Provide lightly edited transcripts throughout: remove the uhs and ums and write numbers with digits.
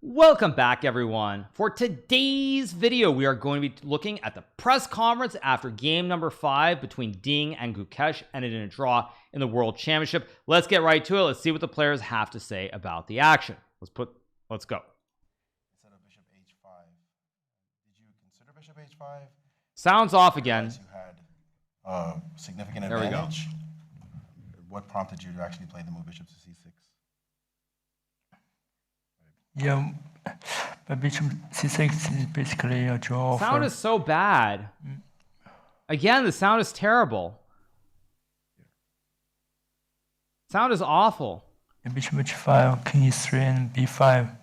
Welcome back, everyone. For today's video, we are going to be looking at the press conference after game number 5 between Ding and Gukesh ended in a draw in the World Championship. Let's get right to it. Let's see what the players have to say about the action. Let's go. Instead of bishop h5, did you consider bishop h5? Sounds off again. You had significant advantage. What prompted you to actually play the move bishop to c6? Yeah, but bishop c6 is basically a draw. Sound is so bad. Again, the sound is terrible. Sound is awful. And bishop h5, king e3, and b5.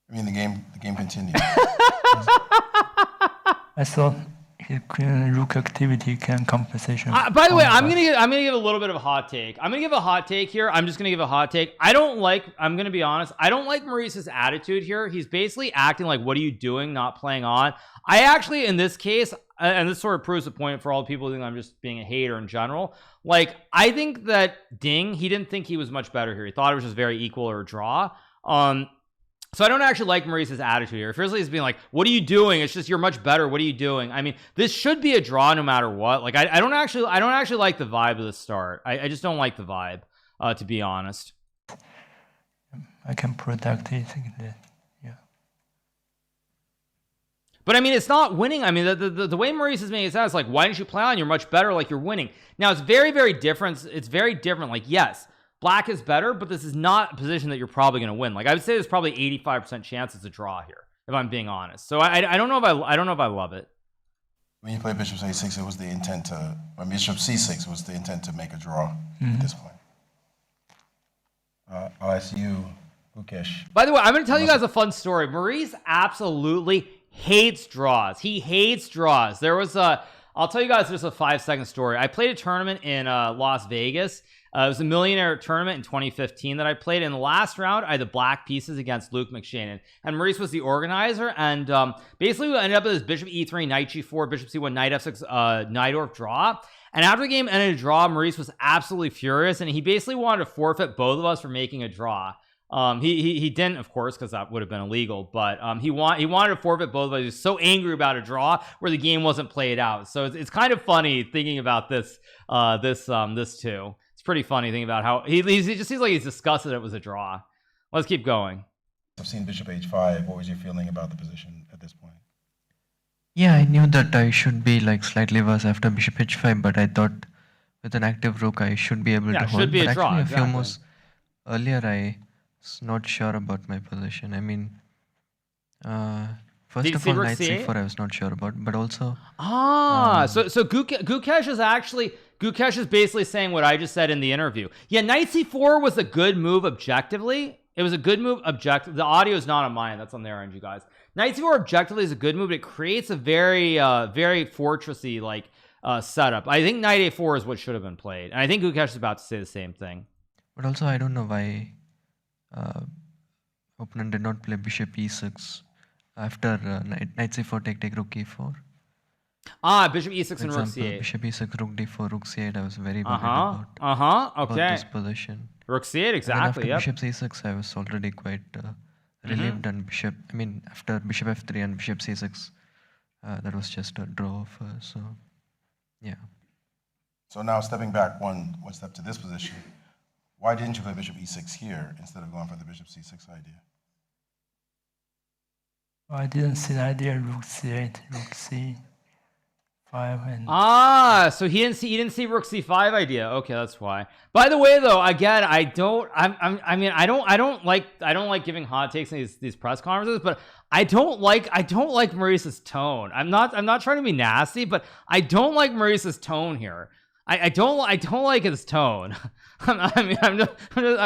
I mean, the game continued. I thought his queen rook activity can compensation. By the way, I'm gonna give a little bit of a hot take. I'm gonna give a hot take here. I'm just gonna give a hot take. I'm gonna be honest, I don't like Maurice's attitude here. He's basically acting like, what are you doing, not playing on. I actually, in this case, and this sort of proves the point for all the people who think I'm just being a hater in general, like, I think that Ding, he didn't think he was much better here. He thought it was just very equal or a draw. So I don't actually like Maurice's attitude here. Firstly, he's being like, what are you doing? It's just, you're much better. What are you doing? I mean, this should be a draw no matter what. Like, I don't actually like the vibe of the start. I just don't like the vibe, to be honest. I can protect it. Yeah. But I mean, it's not winning. I mean, the way Maurice is making it sound is like, why didn't you play on? You're much better. Like, you're winning. Now, it's very, very different. It's very different. Like, yes, Black is better, but this is not a position that you're probably going to win. Like, I would say there's probably 85% chance it's a draw here, if I'm being honest. So I don't know if I love it. When you play bishop a6, it was the intent to, or bishop c6 was the intent to make a draw at this point. I'll ask you, Gukesh. By the way, I'm going to tell you guys a fun story. Maurice absolutely hates draws. He hates draws. There was I'll tell you guys just a 5-second story. I played a tournament in Las Vegas. It was a millionaire tournament in 2015 that I played. In the last round, I had the black pieces against Luke McShannon, and Maurice was the organizer. And basically, we ended up with this bishop e3, knight g4, bishop c1, knight f6, knight orf draw. And after the game ended a draw, Maurice was absolutely furious, and he basically wanted to forfeit both of us for making a draw. He didn't, of course, because that would have been illegal, but he wanted to forfeit both of us. He was so angry about a draw where the game wasn't played out. So it's kind of funny thinking about this this too. It's pretty funny thinking about how he just seems like he's disgusted it was a draw. Let's keep going. I've seen bishop h5. What was your feeling about the position at this point? Yeah, I knew that I should be like slightly worse after bishop h5, but I thought with an active rook I should be able to hold. Should be a draw. Actually, a few moves earlier I was not sure about my position. I mean, first of all, knight c4 I was not sure about, but also so Gukesh is basically saying what I just said in the interview. Yeah, knight c4 was a good move objectively. It was a good move objectively. The audio is not on mine, that's on their end, you guys. Knight c4 objectively is a good move, but it creates a very very fortressy like setup. I think knight a4 is what should have been played, and I think Gukesh is about to say the same thing. But also I don't know why opponent did not play bishop e6 after knight c4 take rook e4. Bishop e6 and rook c8. Bishop e6, rook d4, rook c8. I was very worried about this position. Rook c8, exactly. After bishop c6, I was already quite relieved, and after bishop f3 and bishop c6, that was just a draw for us. So, yeah. So now stepping back one step to this position, why didn't you play bishop e6 here instead of going for the bishop c6 idea? I didn't see the idea. Rook c8, rook c5, and so he didn't see rook c5 idea. Okay, that's why. By the way, though, again, I don't like giving hot takes in these press conferences, but I don't like Maurice's tone. I'm not trying to be nasty, but I don't like Maurice's tone here. I don't like his tone. I'm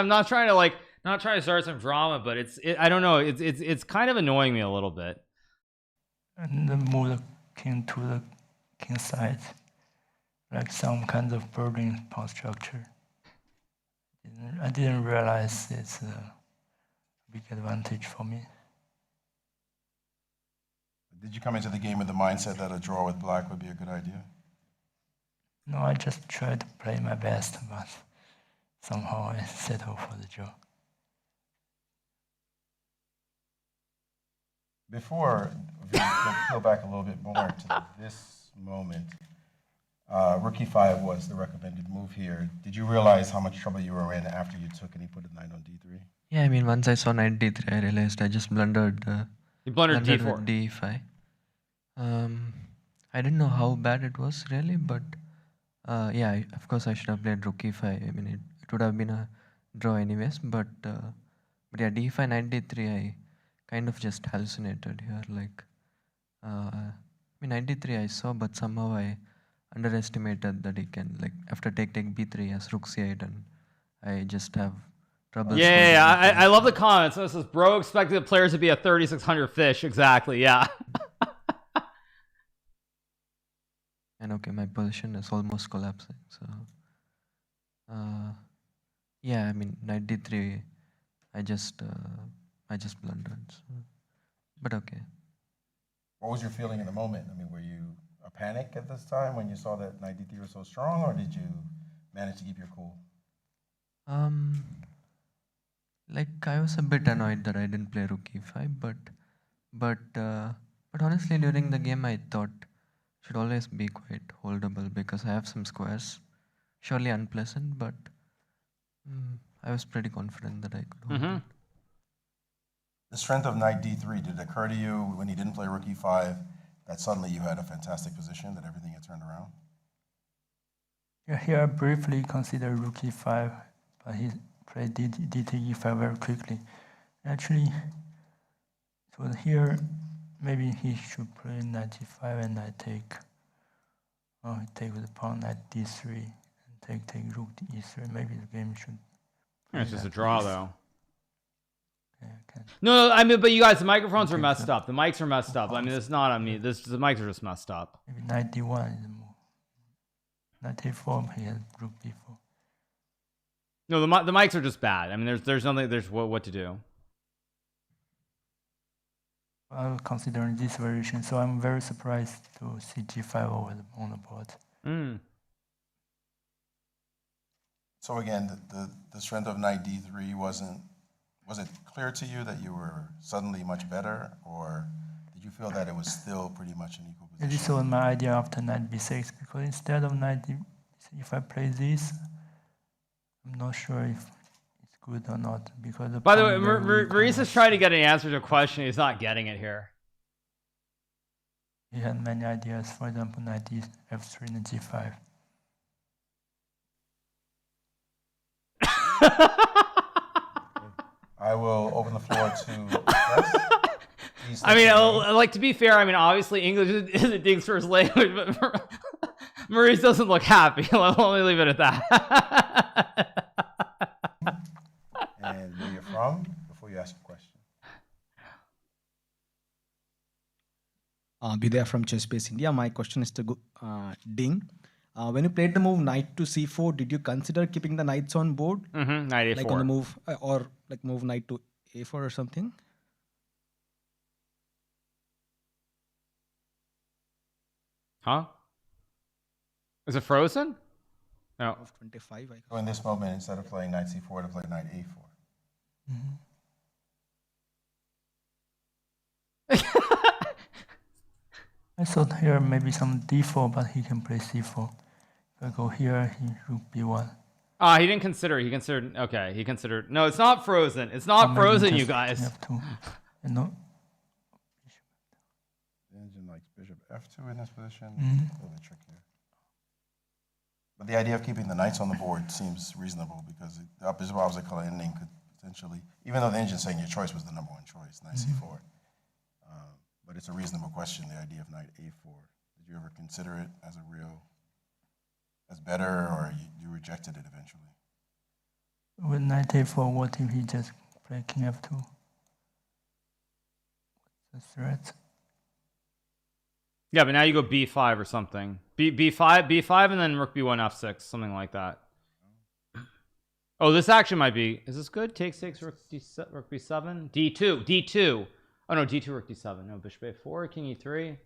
not trying to start some drama, but I don't know, it's kind of annoying me a little bit. and then move the king to the king side, like some kind of building pawn structure. I didn't realize it's big advantage for me. Did you come into the game with the mindset that a draw with black would be a good idea? No, I just try to play my best, but somehow I settle for the draw. Before we go back a little bit more to this moment, rook e5 was the recommended move here. Did you realize how much trouble you were in after you took and he put a knight on d3? Yeah, I mean, once I saw knight d3, I realized I just blundered. You blundered Blundered d4. with d5. I didn't know how bad it was really, but yeah, of course I should have played rook e5. I mean, it would have been a draw anyways, but yeah, d5, knight d3, I kind of just hallucinated here. Like, I mean, knight d3 I saw, but somehow I underestimated that he can, like, after take b3, he has rook c8, and I just have trouble. Yeah, I love the comments. So it says, bro expected the players to be a 3600 fish. Exactly, yeah. And okay, my position is almost collapsing. So, yeah, I mean, knight d3, I just blundered. So. But okay. What was your feeling in the moment? I mean, were you a panic at this time when you saw that knight d3 was so strong, or did you manage to keep your cool? Like I was a bit annoyed that I didn't play rook e5, but honestly, during the game, I thought should always be quite holdable because I have some squares, surely unpleasant, but I was pretty confident that I could hold it. The strength of knight d3, did it occur to you when he didn't play rook e5 that suddenly you had a fantastic position, that everything had turned around? Yeah, here I briefly considered rook e5, but he played d3 e5 very quickly. Actually, so here maybe he should play knight e5 and I take. Oh, he take with the pawn knight d3 and take rook to e3. Maybe the game should. It's just a draw though. Yeah, No, I mean, but you guys, the microphones are messed up. The mics are messed up. I mean, it's not on me. The mics are just messed up. Maybe knight d1 is the move. Knight a4, he has rook b4. No, the mics are just bad. I mean, there's nothing. There's what to do. I was considering this variation, so I'm very surprised to see g5 on the board. So again, the strength of knight d3 was it clear to you that you were suddenly much better, or did you feel that it was still pretty much an equal position? This was my idea after knight b6, because instead of knight d, if I play this, I'm not sure if it's good or not, because by the way, Maurice is trying to get an answer to a question. He's not getting it here. He had many ideas, for example, knight f3 and g5. I will open the floor to press. I mean, like, to be fair, I mean, obviously English isn't Ding's first language, but Maurice doesn't look happy. Let me leave it at that. And where you're from before you ask your question. Bidya from Chessbase India. My question is to Ding. When you played the move knight to c4, did you consider keeping the knights on board? Knight a4. Like on the move, or like move knight to a4 or something? Huh? Is it frozen? No. Of 25, So in this moment, instead of playing knight c4, to play knight a4. I thought here maybe some d4, but he can play c4. If I go here, he rook b1. He didn't consider. He considered. Okay, he considered. No, it's not frozen. It's not frozen, you guys. F2. No. The engine likes bishop f2 in this position. A little bit trickier. But the idea of keeping the knights on the board seems reasonable, because the opposite obstacle ending could potentially, even though the engine's saying your choice was the number one choice, knight c4. But it's a reasonable question, the idea of knight a4. Did you ever consider it as as better, or you rejected it eventually? With knight a4, what if he just play king f2? What's the threat? Yeah, but now you go b5 or something. b5, and then rook b1 f6, something like that. Oh, this actually might be. Is this good? Take 6, rook b7, d2. Oh no, d2, rook d7. No, bishop a4, king e3.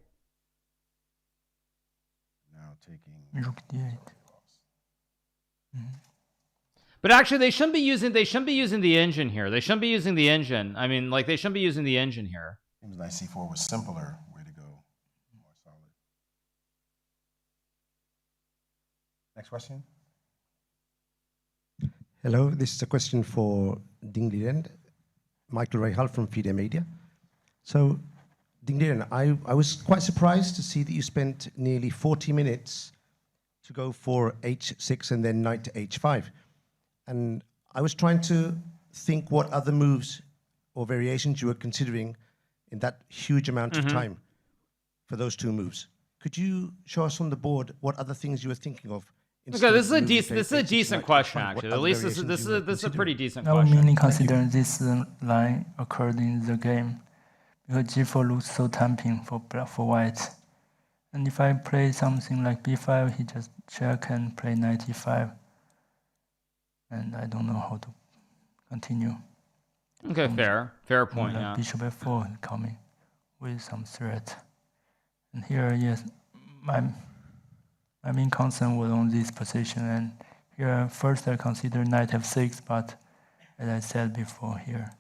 Now taking Rook d8. But actually, they shouldn't be using the engine here. They shouldn't be using the engine. I mean, like they shouldn't be using the engine here. seems knight c4 was simpler way to go. More solid. Next question. Hello, this is a question for Ding Liren, Michael Rahal from FIDE Media. So, Ding Liren, I was quite surprised to see that you spent nearly 40 minutes to go for h6 and then knight to h5. And I was trying to think what other moves or variations you were considering in that huge amount of time for those two moves. Could you show us on the board what other things you were thinking of? Okay, this is a decent question actually. At least this is a pretty decent I would question. mainly consider this line occurred in the game because g4 looks so tempting for white. And if I play something like b5, he just check and play knight e5. And I don't know how to continue. Okay, fair point. Like Yeah. bishop f4 coming with some threat. And here, yes, my main concern was on this position. And here, first I consider knight f6, but as I said before, here,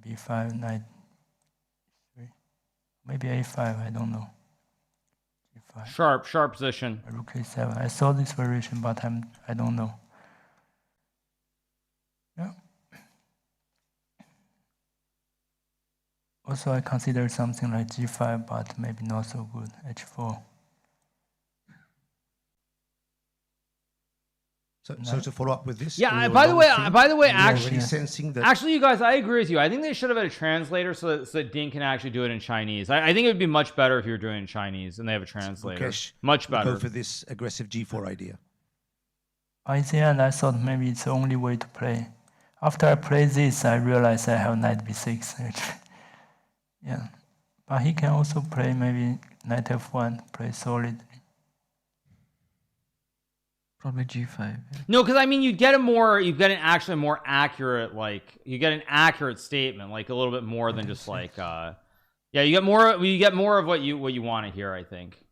b5, knight 3, maybe a5, I don't know. G5. Sharp position. Rook a7. I saw this variation, but I don't know. Yeah. Also, I consider something like g5, but maybe not so good. h4. So to follow up with this. Yeah. in your By the long way, thing, by the way, you're actually, already sensing that. actually, you guys, I agree with you. I think they should have had a translator so that Ding can actually do it in Chinese. I think it would be much better if you were doing it in Chinese and they have a translator. Gukesh Much would better. Go for this aggressive g4 idea. By the end, I thought maybe it's the only way to play. After I play this, I realized I have knight b6. Yeah, but he can also play maybe knight f1, play solid. Probably g5. Yeah. No, because I mean, you get an actually more accurate, like you get an accurate statement, like a little bit more than just like, yeah, you get more of what you want to hear, I think.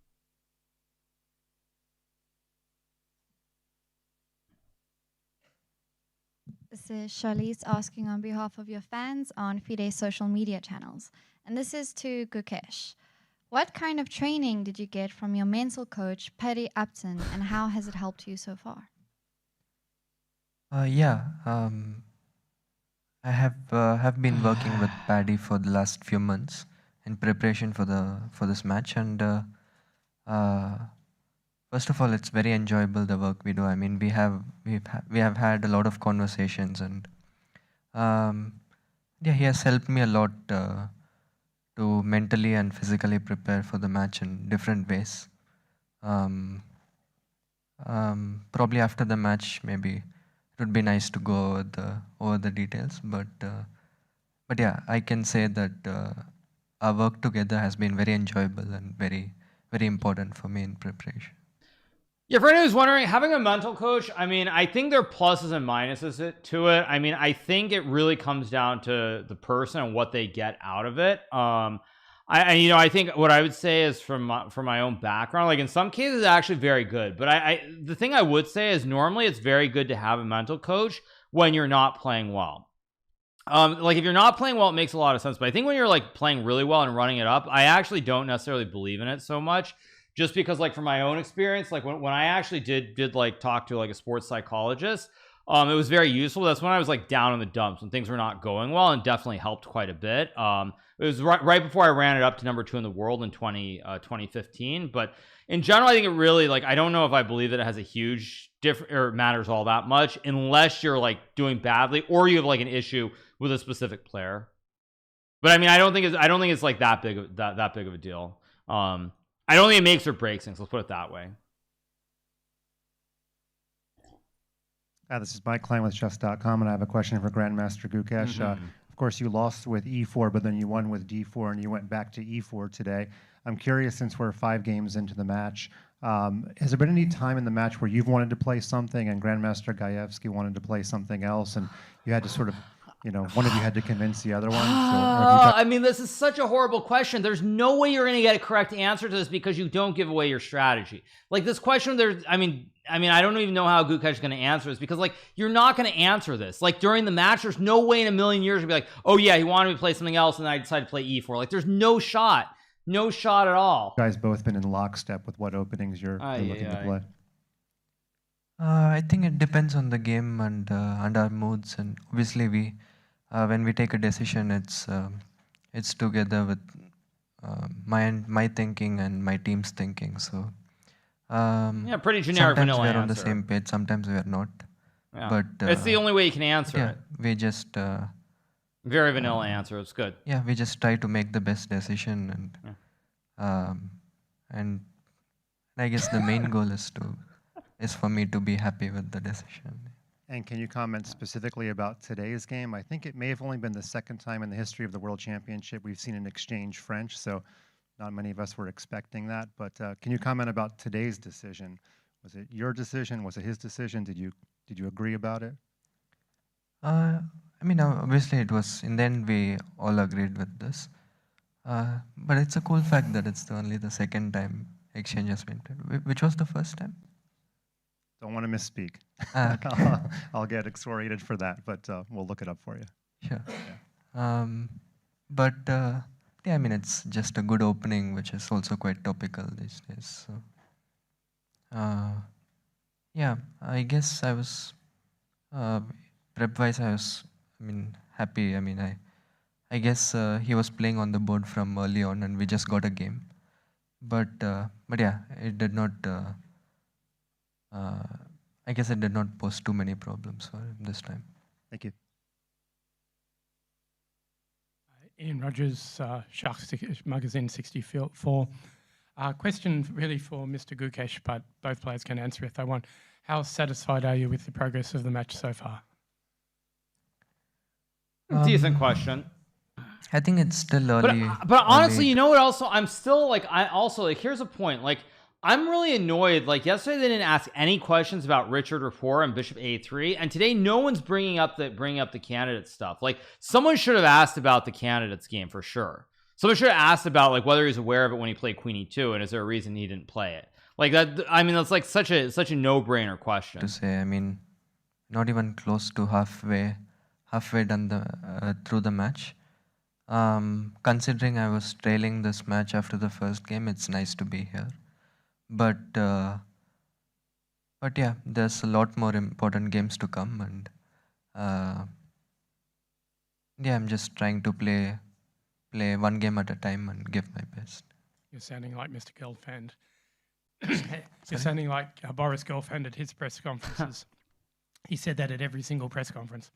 This is Charlize asking on behalf of your fans on FIDE social media channels. And this is to Gukesh. What kind of training did you get from your mental coach, Paddy Upton, and how has it helped you so far? I have been working with Paddy for the last few months in preparation for this match, and first of all, it's very enjoyable the work we do. I mean, we have had a lot of conversations, and yeah, he has helped me a lot to mentally and physically prepare for the match in different ways. Probably after the match, maybe it would be nice to go over the details, but yeah, I can say that our work together has been very enjoyable and very important for me in preparation. Yeah, for anyone who's wondering, having a mental coach, I mean, I think there are pluses and minuses to it. I mean, I think it really comes down to the person and what they get out of it. I think what I would say is from my own background, like in some cases, it's actually very good. But the thing I would say is normally it's very good to have a mental coach when you're not playing well. Like if you're not playing well, it makes a lot of sense. But I think when you're like playing really well and running it up, I actually don't necessarily believe in it so much. Just because like from my own experience, like when I actually did like talk to like a sports psychologist, it was very useful. That's when I was like down in the dumps when things were not going well, and definitely helped quite a bit. It was right before I ran it up to number 2 in the world in 2015. But in general, I think it really, like, I don't know if I believe that it has a huge or matters all that much unless you're like doing badly or you have like an issue with a specific player. But I mean, I don't think it's like that big of a deal. I don't think it makes or breaks things. Let's put it that way. This is Mike Klein with chess.com, and I have a question for Grandmaster Gukesh. Of course, you lost with e4, but then you won with d4, and you went back to e4 today. I'm curious, since we're 5 games into the match, Has there been any time in the match where you've wanted to play something and Grandmaster Gajewski wanted to play something else, and you had to sort of, one of you had to convince the other one? I mean, this is such a horrible question. There's no way you're going to get a correct answer to this because you don't give away your strategy. Like this question, I mean, I don't even know how Gukesh is going to answer this because, like, you're not going to answer this. Like, during the match, there's no way in a million years you'll be like, oh, yeah, he wanted me to play something else, and I decided to play E4. Like, there's no shot. No shot at all. You guys both been in lockstep with what openings you're looking to play. I think it depends on the game and our moods. And obviously, when we take a decision, it's together with my thinking and my team's thinking. So yeah, pretty generic sometimes vanilla we're answer. on the same page, sometimes we're not. Yeah. But it's the only way you can answer it. We just very vanilla answer. It's good. Yeah, we just try to make the best decision, and I guess the main goal is for me to be happy with the decision. And can you comment specifically about today's game? I think it may have only been the second time in the history of the World Championship we've seen an exchange French, so not many of us were expecting that. But can you comment about today's decision? Was it your decision? Was it his decision? Did you agree about it? I mean, obviously it was, in the end we all agreed with this. But it's a cool fact that it's only the second time exchange has been played. Which was the first time? Don't want to misspeak. Okay. I'll get excoriated for that, but we'll look it up for you. Sure. Yeah. Yeah, I mean, it's just a good opening, which is also quite topical these days. So, yeah, I guess I was, prep-wise, happy. I mean, I guess he was playing on the board from early on, and we just got a game. But yeah, it did not. I guess it did not pose too many problems for him this time. Thank you. Ian Rogers, Shark Magazine 64. Question really for Mr. Gukesh, but both players can answer if they want. How satisfied are you with the progress of the match so far? Decent question. I think it's still early. But honestly, you know what? Also, I'm still like, here's a point. Like, I'm really annoyed. Like yesterday, they didn't ask any questions about Richard Rapport and Bishop A3, and today no one's bringing up the candidate stuff. Like, someone should have asked about the candidates game for sure. Someone should have asked about like whether he's aware of it when he played Queen E2, and is there a reason he didn't play it? Like that. I mean, that's like such a no-brainer question to say. I mean, not even close to halfway done through the match. Considering I was trailing this match after the first game, it's nice to be here. But yeah, there's a lot more important games to come, and yeah, I'm just trying to play one game at a time and give my best. You're sounding like Mr. Gelfand. You're sounding like Boris Gelfand at his press conferences. He said that at every single press conference,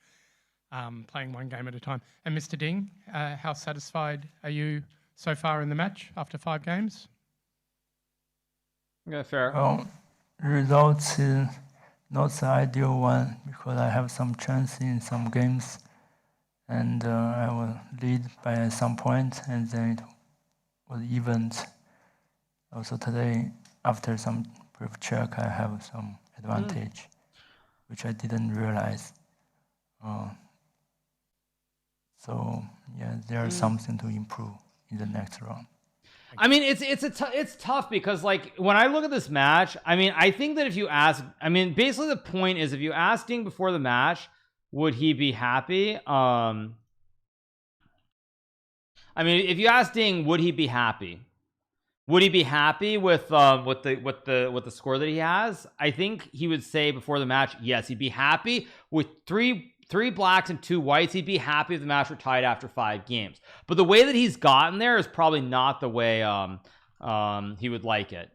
playing one game at a time. And Mr. Ding, how satisfied are you so far in the match after 5 games? Yeah, fair. Well, results is not the ideal one because I have some chance in some games, and I will lead by some point, and then it was even. Also today, after some brief check, I have some advantage, which I didn't realize. So yeah, there's something to improve in the next round. I mean, it's tough because like when I look at this match, I mean, I think that if you ask, I mean, basically the point is if you ask Ding before the match, would he be happy? I mean, if you ask Ding, would he be happy? Would he be happy with the score that he has? I think he would say before the match, yes, he'd be happy with three blacks and 2 whites. He'd be happy if the match were tied after 5 games. But the way that he's gotten there is probably not the way he would like it.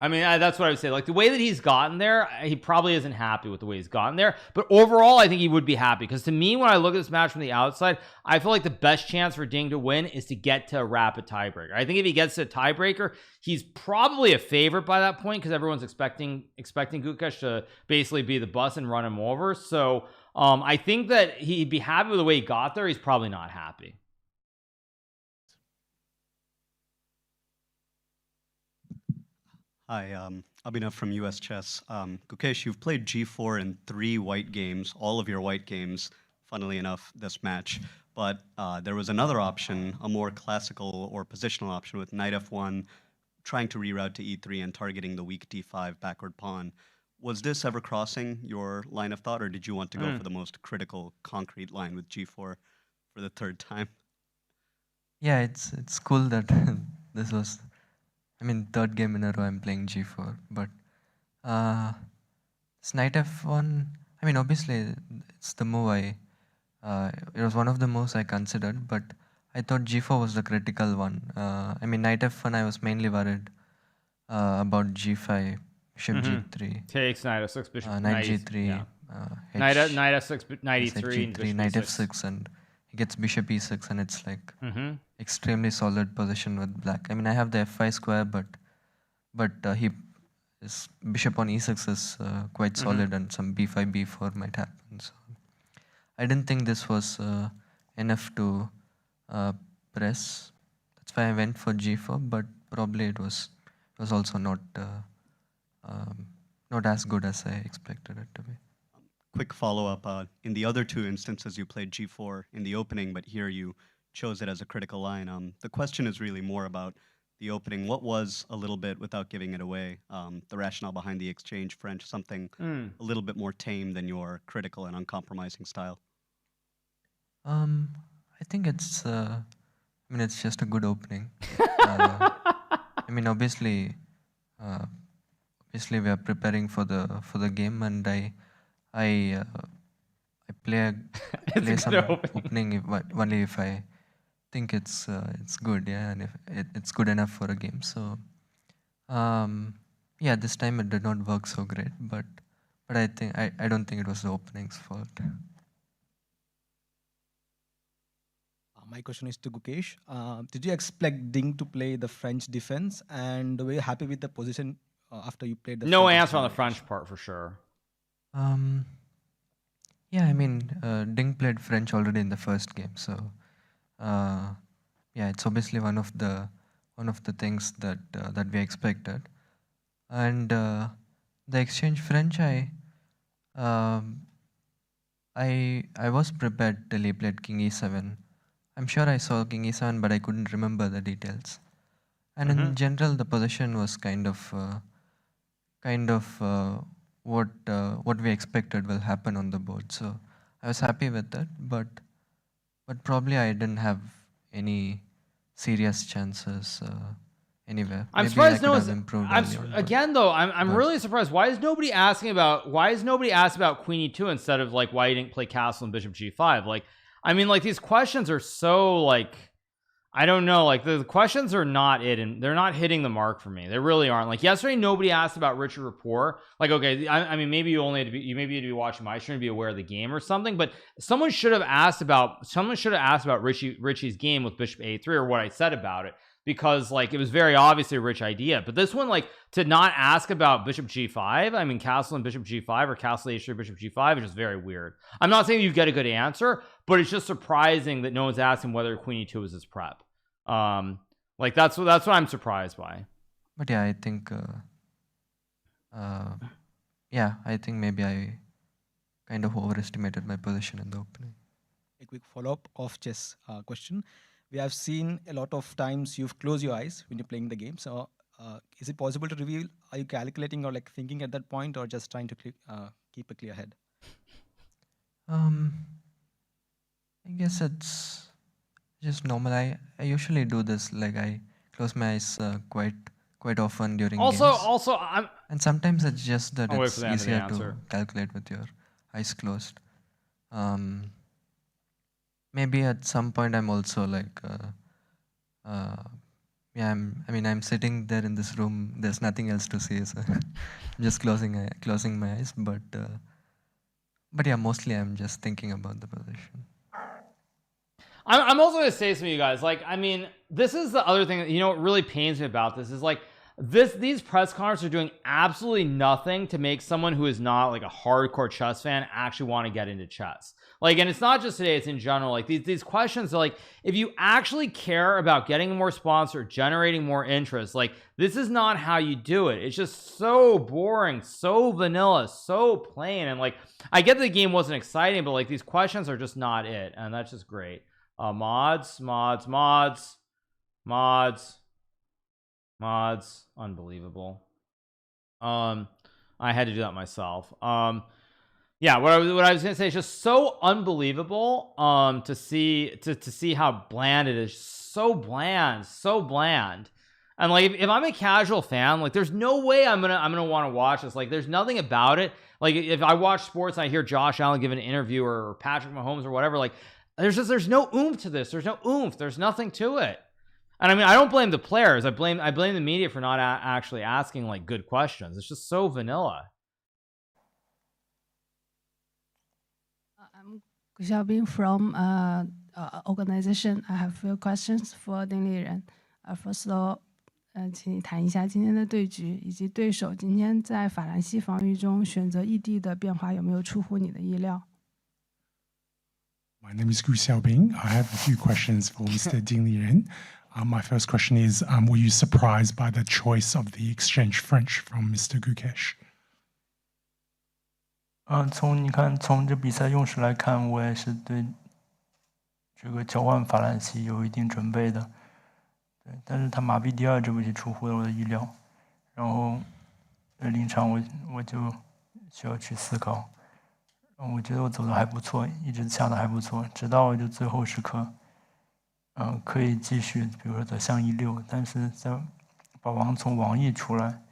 I mean, that's what I would say. Like the way that he's gotten there, he probably isn't happy with the way he's gotten there. But overall, I think he would be happy because to me, when I look at this match from the outside, I feel like the best chance for Ding to win is to get to a rapid tiebreaker. I think if he gets to a tiebreaker, he's probably a favorite by that point because everyone's expecting Gukesh to basically be the bus and run him over. So I think that he'd be happy with the way he got there. He's probably not happy. Hi, Abhinav from US Chess. Gukesh, you've played G4 in 3 white games, all of your white games, funnily enough, this match. But there was another option, a more classical or positional option with knight f1, trying to reroute to e3 and targeting the weak d5 backward pawn. Was this ever crossing your line of thought, or did you want to go for the most critical, concrete line with g4 for the 3rd time? Yeah, it's cool that this was, I mean, 3rd game in a row I'm playing g4. But this knight f1, I mean, obviously it's the move it was one of the moves I considered, but I thought g4 was the critical one. I mean, knight f1, I was mainly worried about g5, bishop g3. Takes knight f6, bishop knight g3, yeah. H, knight f6, knight yes, e3, and g3, bishop knight e6. f6, and he gets bishop e6, and it's like extremely solid position with black. I mean, I have the f5 square, but his bishop on e6 is quite solid, and some b5, b4 might happen. So I didn't think this was enough to press. That's why I went for g4, but probably it was also not as good as I expected it to be. Quick follow-up. In the other 2 instances, you played g4 in the opening, but here you chose it as a critical line. The question is really more about the opening. What was, a little bit, without giving it away, the rationale behind the exchange French, something a little bit more tame than your critical and uncompromising style? I think it's just a good opening. I mean, obviously we are preparing for the game, and I play some opening only if I think it's good, yeah, and if it's good enough for a game. So yeah, this time it did not work so great, but I don't think it was the opening's fault. My question is to Gukesh. Did you expect Ding to play the French defense, and were you happy with the position after you played the No French answer on the variation? French part for sure. Yeah, I mean, Ding played French already in the first game, so yeah, it's obviously one of the things that we expected. And the exchange French, I was prepared till he played King E7. I'm sure I saw King E7, but I couldn't remember the details. And in general, the position was kind of what we expected will happen on the board. So I was happy with that, but probably I didn't have any serious chances anywhere. I'm Maybe surprised I could no have one's. improved I'm early on, but- again though. I'm but- really surprised. Why is nobody asking about? Why is nobody asked about Queen E2 instead of like why you didn't play Castle and Bishop G5? Like, I mean, like these questions are so like, I don't know. Like the questions are not it, and they're not hitting the mark for me. They really aren't. Like yesterday, nobody asked about Richard Rapport. Like, okay, I mean, maybe you only had to be, you maybe had to be watching my stream to be aware of the game or something. But someone should have asked about Richie's game with Bishop A3 or what I said about it. Because like it was very obviously a rich idea, but this one, like, to not ask about Bishop G5, I mean Castle and Bishop G5 or Castle H3 Bishop G5 is just very weird. I'm not saying you get a good answer, but it's just surprising that no one's asking whether Queen E2 is his prep. Like that's what I'm surprised by. But yeah, I think I think maybe I kind of overestimated my position in the opening. A quick follow-up of chess question. We have seen a lot of times you've closed your eyes when you're playing the game. So is it possible to reveal? Are you calculating or like thinking at that point, or just trying to keep a clear head? I guess it's just normal. I usually do this. Like I close my eyes quite often during games. Also, And sometimes it's just that I'll wait it's for the end of the easier answer. to calculate with your eyes closed. Maybe at some point I'm also like, I'm sitting there in this room. There's nothing else to see, so I'm just closing my eyes. But yeah, mostly I'm just thinking about the position. I'm also going to say something to you guys. Like, I mean, this is the other thing that, you know, what really pains me about this is like, these press conferences are doing absolutely nothing to make someone who is not like a hardcore chess fan actually want to get into chess. Like, and it's not just today, it's in general. Like these questions are like, if you actually care about getting more sponsor, generating more interest, like this is not how you do it. It's just so boring, so vanilla, so plain. And like, I get the game wasn't exciting, but like these questions are just not it. And that's just great. Mods, unbelievable. I had to do that myself. Yeah, what I was gonna say is just so unbelievable to see how bland it is. So bland. And like if I'm a casual fan, like there's no way I'm gonna want to watch this. Like there's nothing about it. Like if I watch sports and I hear Josh Allen give an interview or Patrick Mahomes or whatever, like there's no oomph to this. There's no oomph. There's nothing to it. And I mean, I don't blame the players. I blame the media for not actually asking like good questions. It's just so vanilla. I'm Gu Xiaobing from organization. I have a few questions for Ding Liren. First of all, 请你谈一下今天的对局以及对手今天在法兰西防御中选择异地的变化有没有出乎你的意料？ My name is Gu Xiaobing. I have a few questions for Mr. Ding Liren. My first question is, were you surprised by the choice of the exchange French from Mr. Gukesh? 从这比赛用时来看，我也是对这个交换法兰西有一定准备的。对，但是他马币第二这步棋出乎了我的意料，然后临场我就需要去思考。我觉得我走的还不错，一直下的还不错，直到就最后时刻，可以继续，比如说走向1-6，但是在把王从王翼出来，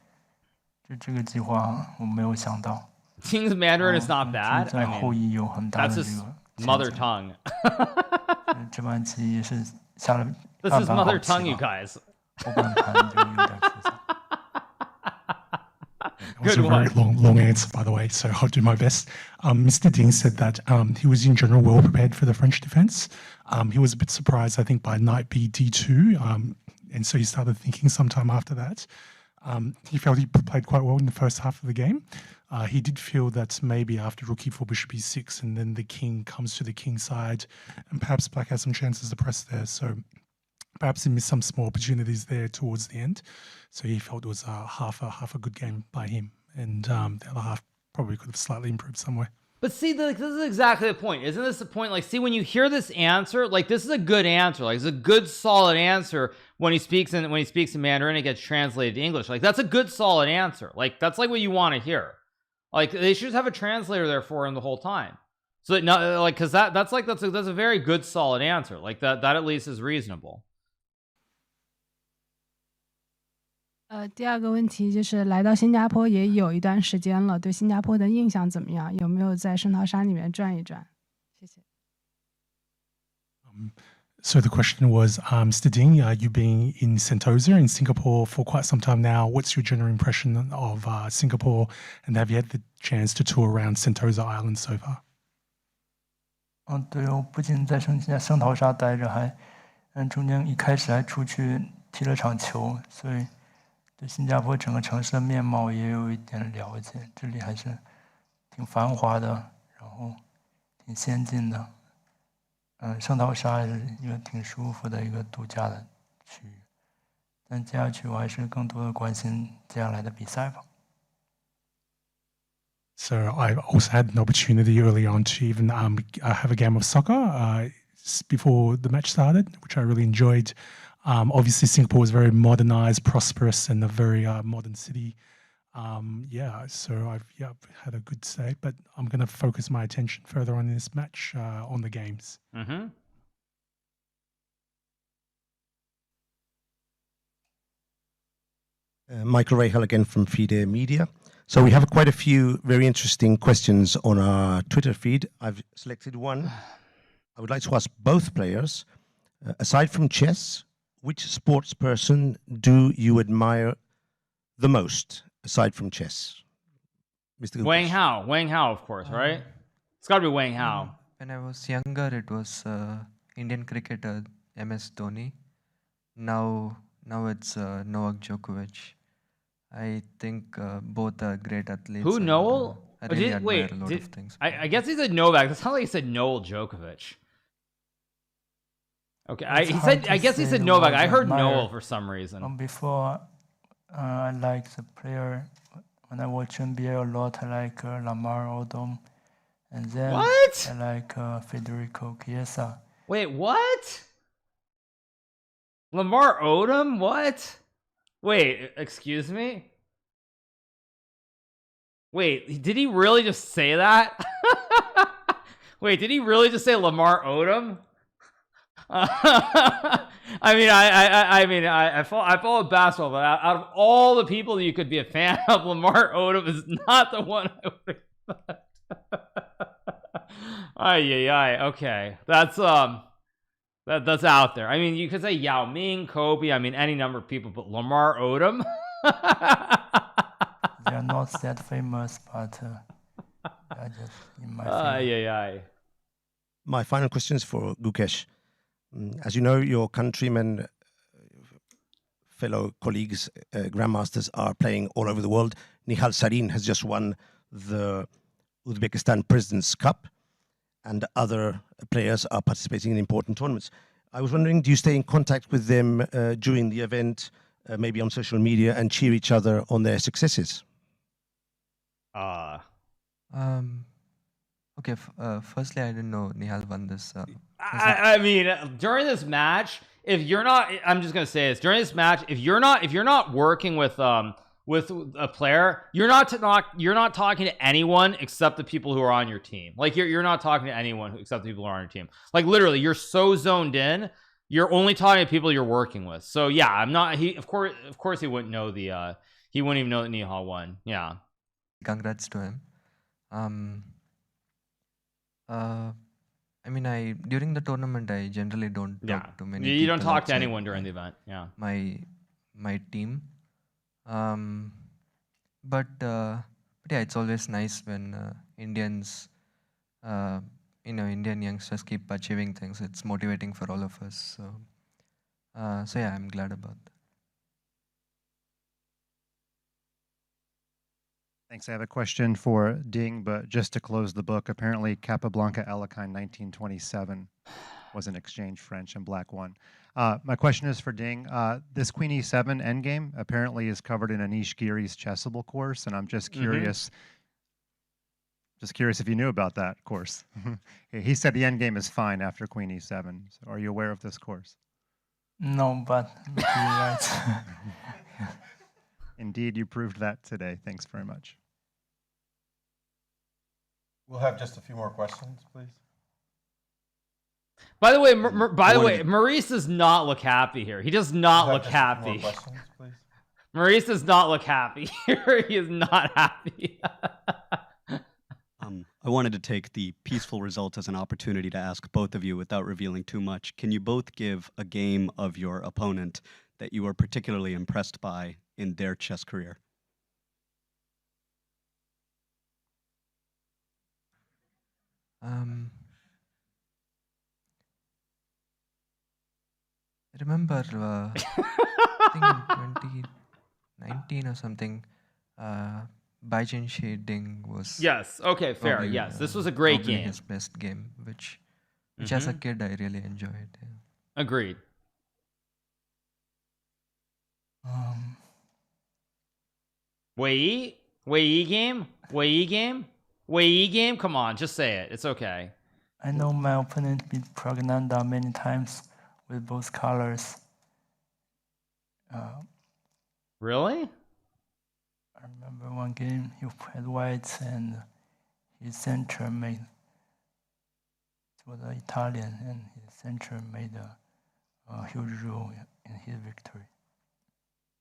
这个计划我没有想到。King's Mandarin is not bad. 在后翼有很大的这个 mother tongue. 这盘棋也是下了。This is mother tongue, you guys. That was a very long answer, by the way, so I'll do my best. Mr. Ding said that he was in general well prepared for the French defense. He was a bit surprised, I think, by knight b d2, and so he started thinking sometime after that. He felt he played quite well in the first half of the game. He did feel that maybe after rook e4, bishop e6, and then the king comes to the king side, and perhaps black has some chances to press there, so perhaps he missed some small opportunities there towards the end. So he felt it was half a good game by him, and the other half probably could have slightly improved somewhere. But see, this is exactly the point. Isn't this the point? Like, see, when you hear this answer, like this is a good answer. Like, it's a good, solid answer when he speaks in Mandarin, it gets translated to English. Like, that's a good, solid answer. Like, that's like what you want to hear. Like, they should just have a translator there for him the whole time. So that, no, like, because that's a very good, solid answer. Like that at least is reasonable. 第二个问题就是来到新加坡也有一段时间了，对新加坡的印象怎么样？有没有在圣淘沙里面转一转？谢谢。So the question was, Mr. Ding, you've been in Sentosa in Singapore for quite some time now. What's your general impression of Singapore, and have you had the chance to tour around Sentosa Island so far? 对，我不仅在圣淘沙待着，还中间一开始还出去踢了场球，所以对新加坡整个城市的面貌也有一点了解。这里还是挺繁华的，然后挺先进的。圣淘沙是一个挺舒服的一个度假的区域，但接下去我还是更多的关心接下来的比赛吧。So I also had an opportunity early on to even have a game of soccer before the match started, which I really enjoyed. Obviously, Singapore is very modernized, prosperous, and a very modern city. So I've had a good stay, but I'm going to focus my attention further on in this match on the games. Michael Rahal again from FIDE Media. So we have quite a few very interesting questions on our Twitter feed. I've selected one. I would like to ask both players, aside from chess, which sports person do you admire the most, aside from chess? Mr. Gukesh. Wang Hao, of course, right? It's got to be Wang Hao. When I was younger, it was Indian cricketer MS Dhoni. Now it's Novak Djokovic. I think both are great athletes. Who, and, Noel? I Oh, really admire a lot of did, things. I guess he said Novak. That's not like he said Noel Djokovic. Okay, It's he hard said. to I guess he say said the Novak. word I heard admire. Noel for some reason. Before, I like the player. When I watch NBA a lot, I like Lamar Odom. And then What? I like Federico Chiesa. Wait, what? Lamar Odom? What? Wait, excuse me? Wait, did he really just say that? Wait, did he really just say Lamar Odom? I follow basketball, but out of all the people that you could be a fan of, Lamar Odom is not the one I would expect. Okay, that's that's out there. I mean, you could say Yao Ming, Kobe. I mean, any number of people, but Lamar Odom. They are not that famous, but they are just in my favor. My final question is for Gukesh. As you know, your countrymen, fellow colleagues, grandmasters are playing all over the world. Nihal Sarin has just won the Uzbekistan President's Cup, and other players are participating in important tournaments. I was wondering, do you stay in contact with them during the event, maybe on social media, and cheer each other on their successes? Okay, firstly, I didn't know Nihal won this. I mean, during this match, if you're not, I'm just gonna say this, during this match, if you're not working with a player, you're not talking to anyone except the people who are on your team. Like you're not talking to anyone except the people who are on your team. Like literally, you're so zoned in, you're only talking to people you're working with. So yeah, I'm not. Of course, he wouldn't know he wouldn't even know that Nihal won. Yeah. Congrats to him. I mean, during the tournament, I generally don't talk to many people. You don't talk to outside anyone during the event. Yeah. My team. But yeah, it's always nice when Indians, Indian youngsters keep achieving things. It's motivating for all of us. So yeah, I'm glad about that. Thanks. I have a question for Ding, but just to close the book, apparently Capablanca-Alekhine 1927 was an exchange French and black one. My question is for Ding. This Queen E7 endgame apparently is covered in Anish Giri's chessable course, and I'm just curious. Just curious if you knew about that course. He said the endgame is fine after Queen E7. So are you aware of this course? No, but you're right. Indeed, you proved that today. Thanks very much. We'll have just a few more questions, please. By the way, Maurice does not look happy here. He does not look happy. More questions, please. Maurice does not look happy here. He is not happy. I wanted to take the peaceful result as an opportunity to ask both of you without revealing too much. Can you both give a game of your opponent that you were particularly impressed by in their chess career? I remember, I think in 2019 or something, Baijin Shading was. Yes. Okay. Fair. Probably, yes. This was a great game. His best game, which as a kid I really enjoyed. Yeah. Agreed. Wei game. Come on, just say it. It's okay. I know my opponent beat Pragnanda many times with both colors. Really? I remember one game he played white and his center made. It was an Italian, and his center made a huge role in his victory.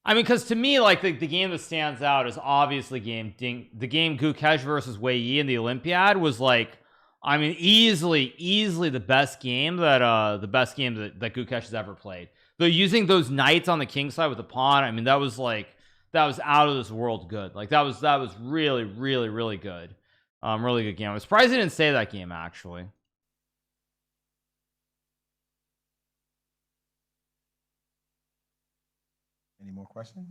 I mean, because to me, like the game that stands out is obviously the game Gukesh versus Wei Yi in the Olympiad was like, I mean, easily the best game that Gukesh has ever played. Though using those knights on the king side with the pawn, I mean, that was out of this world good. Like that was really good. Really good game. I'm surprised he didn't say that game actually. Any more questions?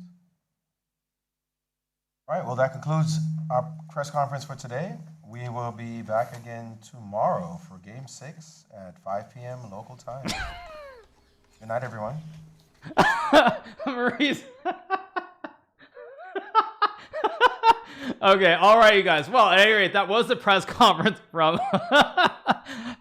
All right, well, that concludes our press conference for today. We will be back again tomorrow for Game 6 at 5 p.m. local time. Good night, everyone. Maurice. Okay, all right, you guys. Well, at any rate, that was the press conference from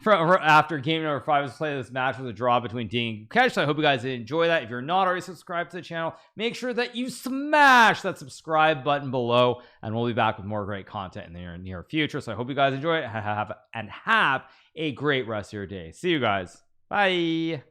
after game number 5 was played. This match was a draw between Ding and Gukesh. So I hope you guys did enjoy that. If you're not already subscribed to the channel, make sure that you smash that subscribe button below, and we'll be back with more great content in the near future. So I hope you guys enjoy it. Have a great rest of your day. See you guys. Bye.